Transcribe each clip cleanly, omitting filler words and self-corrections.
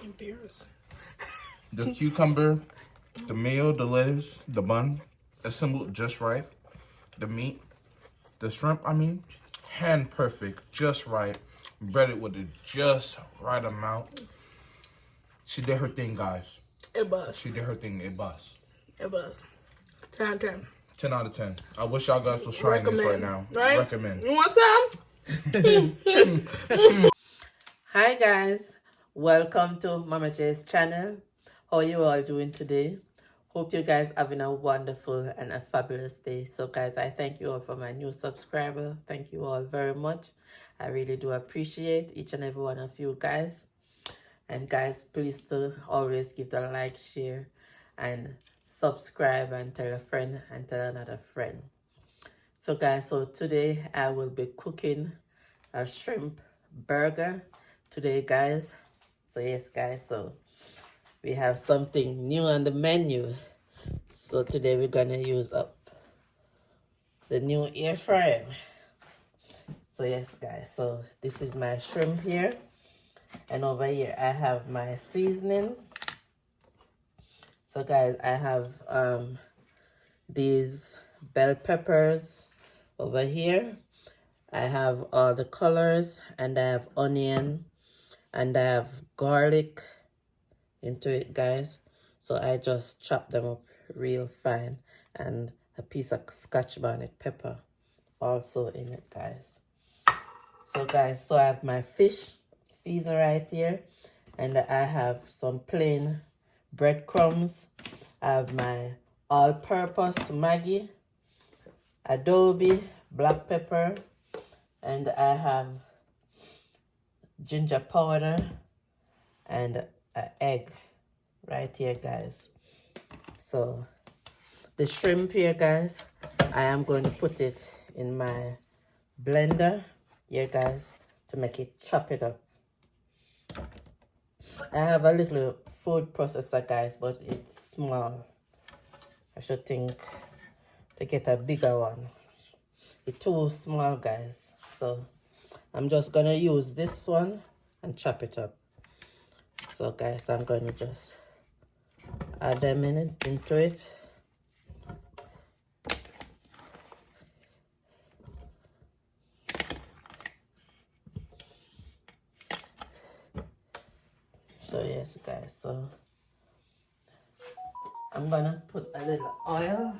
Embarrassing. The cucumber, the mayo, the lettuce, the bun, assembled just right. The meat, the shrimp, hand perfect, just right. Breaded with the just right amount. She did her thing, guys. It bust. She did her thing. It bust. It bust. 10 out of 10. 10 out of 10. I wish y'all guys was trying this right now. Right? Recommend. You want some? Hi guys, welcome to Mama J's channel. How you all doing today? Hope you guys having a wonderful and a fabulous day. So guys, I thank you all for my new subscriber. Thank you all very much. I really do appreciate each and every one of you guys. And guys, please to always give the like, share, and subscribe, and tell a friend and tell another friend. So guys, so today I will be cooking a shrimp burger today, guys. So yes, guys, so we have something new on the menu. So today we're gonna use up the new air fryer. So yes, guys, so this is my shrimp here, and over here I have my seasoning. So guys, I have these bell peppers over here. I have all the colors, and I have onion, and I have garlic into it, guys. So I just chop them up real fine, and a piece of Scotch bonnet pepper also in it, guys. So guys, so I have my fish season right here, and I have some plain breadcrumbs. I have my all-purpose Maggi, adobe, black pepper, and I have ginger powder and an egg right here, guys. So the shrimp here, guys, I am going to put it in my blender here, guys, to make it chop it up. I have a little food processor, guys, but it's small. I should think to get a bigger one. It's too small, guys. So I'm just gonna use this one and chop it up. So guys, I'm gonna just add them into it. So yes, guys, so I'm gonna put a little oil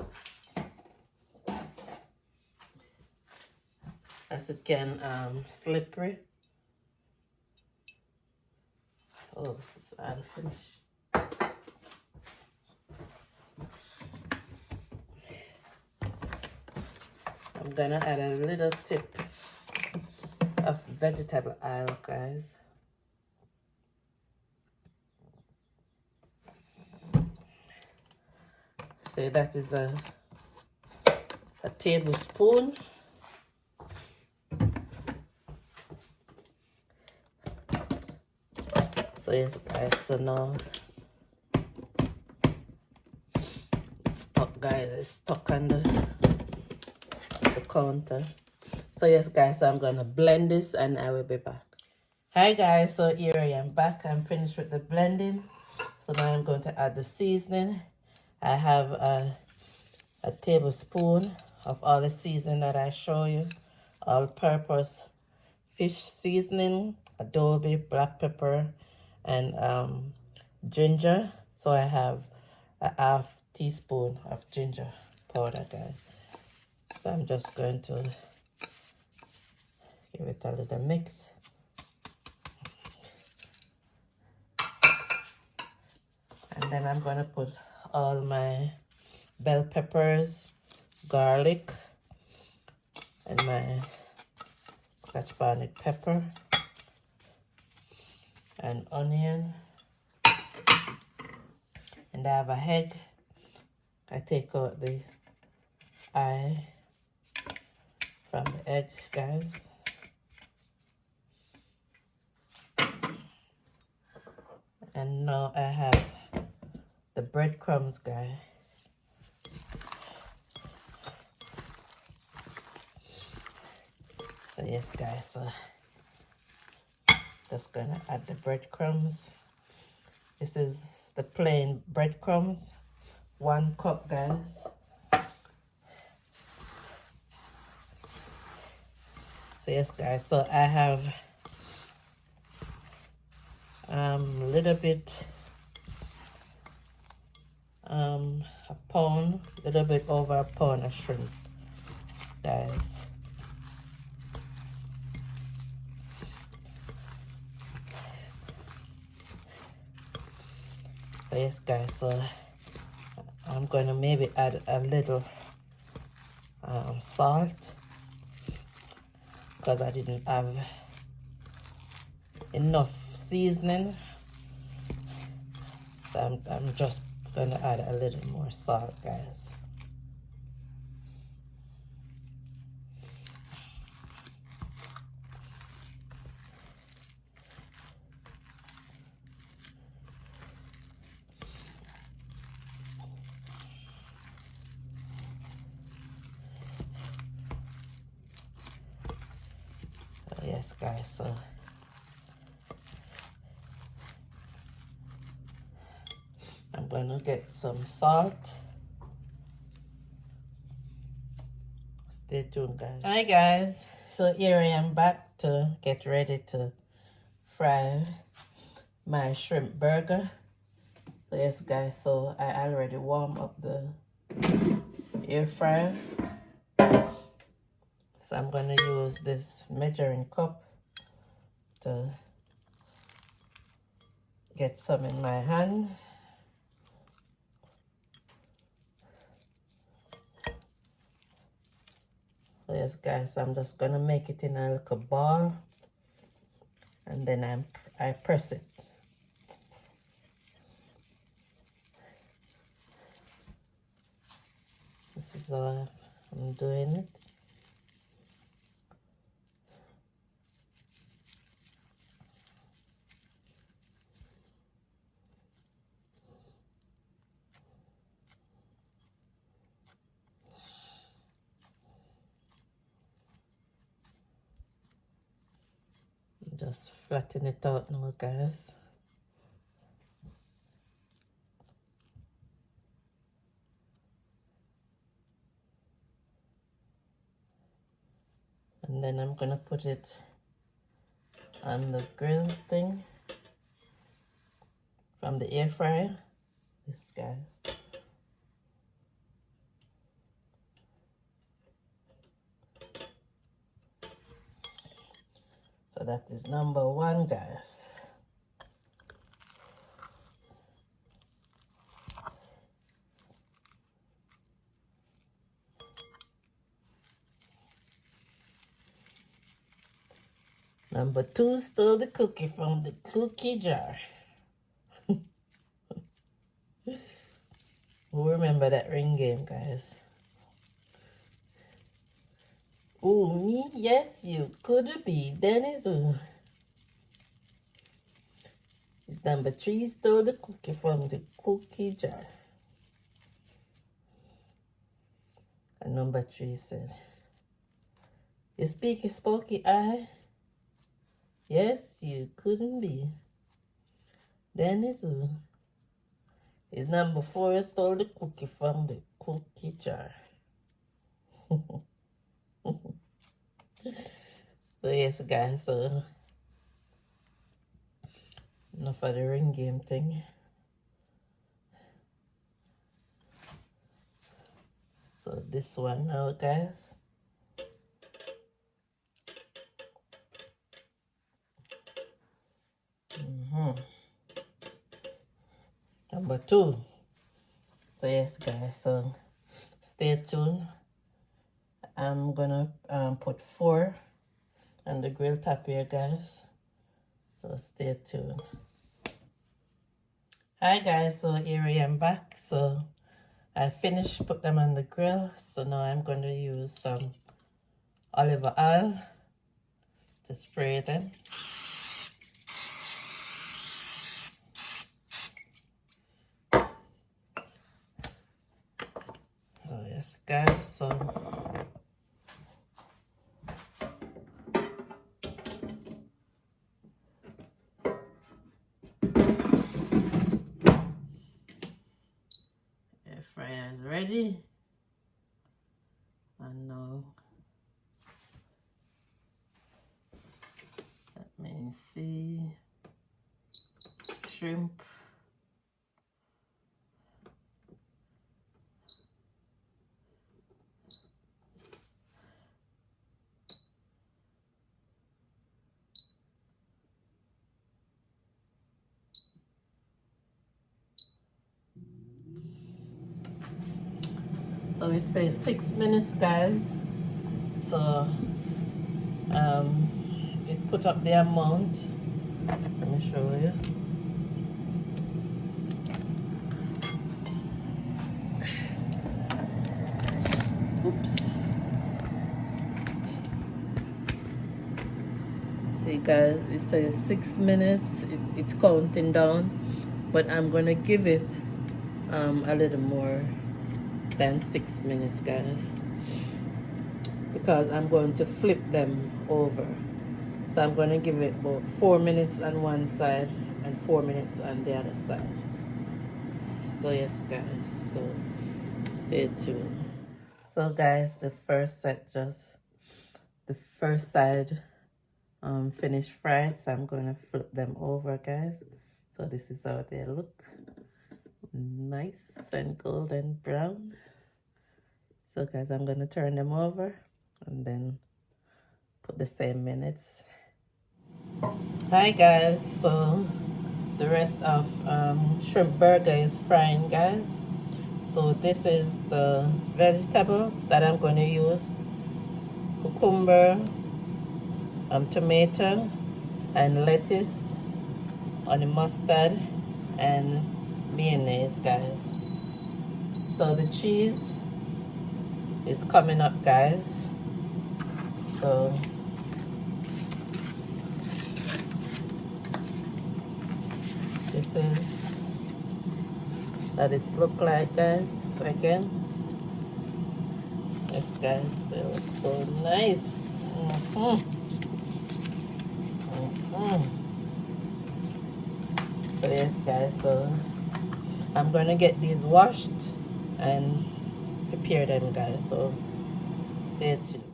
as it can slippery. Oh, it's unfinished. I'm gonna add a little tip of vegetable oil, guys. So that is a tablespoon. So yes, guys, so now it's stuck, guys. It's stuck on the counter. So yes, guys, so I'm gonna blend this and I will be back. Hi guys, so here I am back. I'm finished with the blending. So now I'm going to add the seasoning. I have a tablespoon of all the seasoning that I show you. All-purpose fish seasoning, adobe, black pepper, and ginger. So I have a half teaspoon of ginger powder, guys. So I'm just going to give it a little mix. And then I'm going to put all my bell peppers, garlic, and my Scotch bonnet pepper, and onion. And I have a egg. I take out the eye from the egg, guys. And now I have the breadcrumbs, guys. So yes, guys, so just gonna add the breadcrumbs This is the plain breadcrumbs. 1 cup, guys. So yes, guys, so I have a little bit, a pound, a little bit over a pound of shrimp, guys. So yes, guys, so I'm going to maybe add a little salt, because I didn't have enough seasoning. So I'm just going to add a little more salt, guys. Yes, guys, so I'm going to get some salt. Stay tuned, guys. Hi, guys. So here I am back to get ready to fry my shrimp burger. So yes, guys, so I already warmed up the air fryer. So I'm going to use this measuring cup to get some in my hand. So yes, guys, I'm just going to make it in a little ball, and then I press it. This is how I'm doing it. Just flatten it out now, guys. And then I'm gonna put it on the grill thing from the air fryer. This, guys. So that is number 1, guys. Number 2, stole the cookie from the cookie jar. Who remember that ring game, guys? Oh, me? Yes, you could be. Dennis. It's number 3, stole the cookie from the cookie jar. And number 3 says, you speak your spooky eye? Yes, you couldn't be. Dennis. It's number 4, stole the cookie from the cookie jar. So yes, guys, so enough of the ring game thing. So this one now, guys. Number 2. So yes, guys, so stay tuned. I'm gonna put 4 on the grill top here, guys. So stay tuned. Hi, guys, so here I am back. So I finished put them on the grill. So now I'm going to use some olive oil to spray them. So yes, guys, so ready. And now, let me see. Shrimp. So it says 6 minutes, guys. So it put up the amount. Let me show you. Oops. See, guys, it says 6 minutes. It's counting down, but I'm gonna give it a little more than 6 minutes, guys, because I'm going to flip them over. So I'm going to give it about 4 minutes on one side and 4 minutes on the other side. So yes, guys, so stay tuned. So guys, the first side finished fried, so I'm going to flip them over, guys. So this is how they look. Nice and golden brown. So guys, I'm going to turn them over and then put the same minutes. Hi guys, so the rest of shrimp burger is frying, guys. So this is the vegetables that I'm going to use: cucumber, tomato, and lettuce, honey mustard, and mayonnaise, guys. So the cheese is coming up, guys. So this is what it's look like, guys. Again, yes, guys, they look so nice. So yes, guys, so I'm gonna get these washed and prepare them, guys. So stay tuned.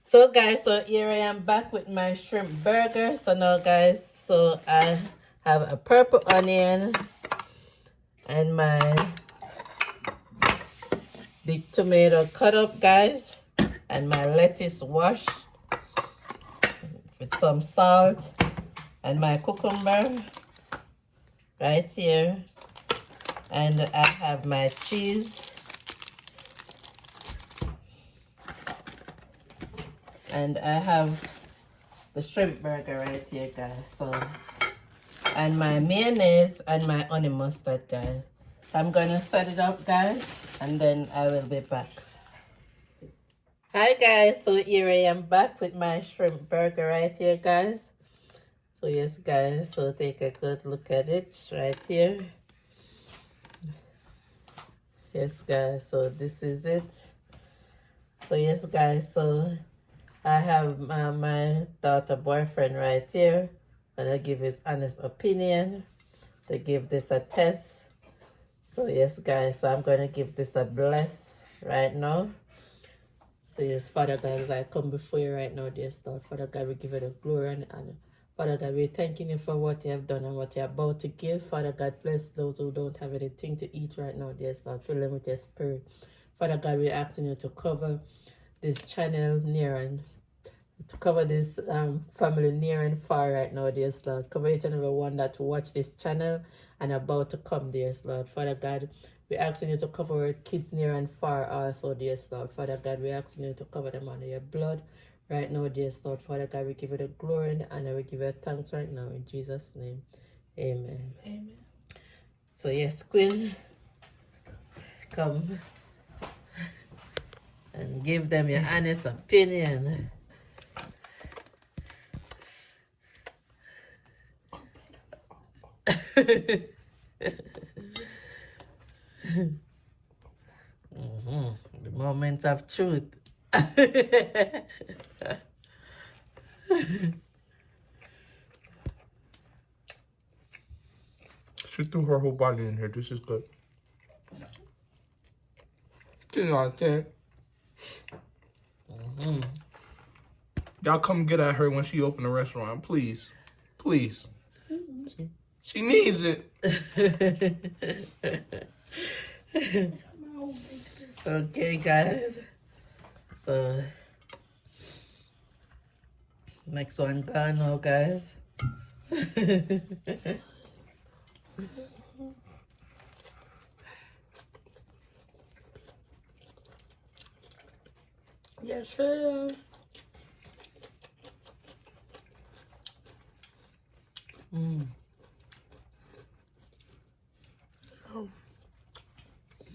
So guys, so here I am back with my shrimp burger. So now, guys, so I have a purple onion and my big tomato cut up, guys, and my lettuce washed with some salt, and my cucumber right here, and I have my cheese, and I have the shrimp burger right here, guys. So, and my mayonnaise and my honey mustard, guys. I'm gonna set it up, guys, and then I will be back. Hi guys, so here I am back with my shrimp burger right here, guys. So yes, guys, so take a good look at it right here. Yes, guys, so this is it. So yes, guys, so I have my daughter boyfriend right here, and I give his honest opinion to give this a test. So yes, guys, so I'm going to give this a bless right now. So yes, Father God, as I come before you right now, dear Lord, Father God, we give you the glory and honor. Father God, we're thanking you for what you have done and what you're about to give. Father God, bless those who don't have anything to eat right now, dear Lord. Fill them with your spirit. Father God, we're asking you to cover this channel near and to cover this family near and far right now, dear Lord. Cover each and every one that watch this channel and about to come, dear Lord. Father God, we're asking you to cover our kids near and far also, dear Lord. Father God, we're asking you to cover them under your blood right now, dear Lord. Father God, we give you the glory and the honor. We give you thanks right now in Jesus' name. Amen. Amen. So yes, Queen, come and give them your honest opinion. The moment of truth. She threw her whole body in here. This is good. 10 out of 10. Y'all come get at her when she open the restaurant, please. Please. She needs it. Okay, guys. So, next one gone now, guys. Yes, sir.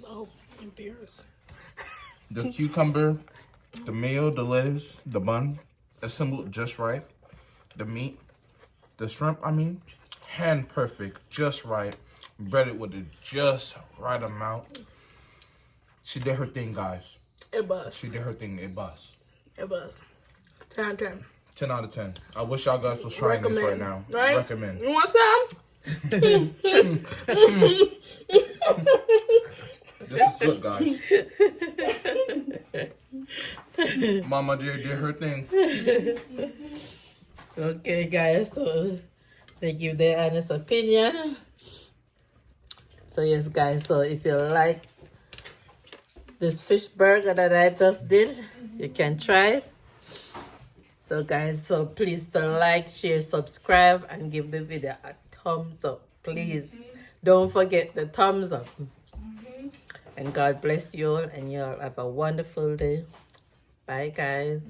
Oh, embarrassing. The cucumber, the mayo, the lettuce, the bun, assembled just right. The meat, the shrimp, hand perfect, just right. Breaded with the just right amount. She did her thing, guys. It bust. She did her thing. It bust. It bust. 10 out of 10. 10 out of 10. I wish y'all guys was trying this right now. Right? Recommend. You want some? This is good, guys. Mama did her thing. Okay, guys, so they give their honest opinion. So yes, guys, so if you like this fish burger that I just did, you can try it. So guys, so please to like, share, subscribe, and give the video a thumbs up, please. Don't forget the thumbs up. And God bless you all, and you all have a wonderful day. Bye, guys.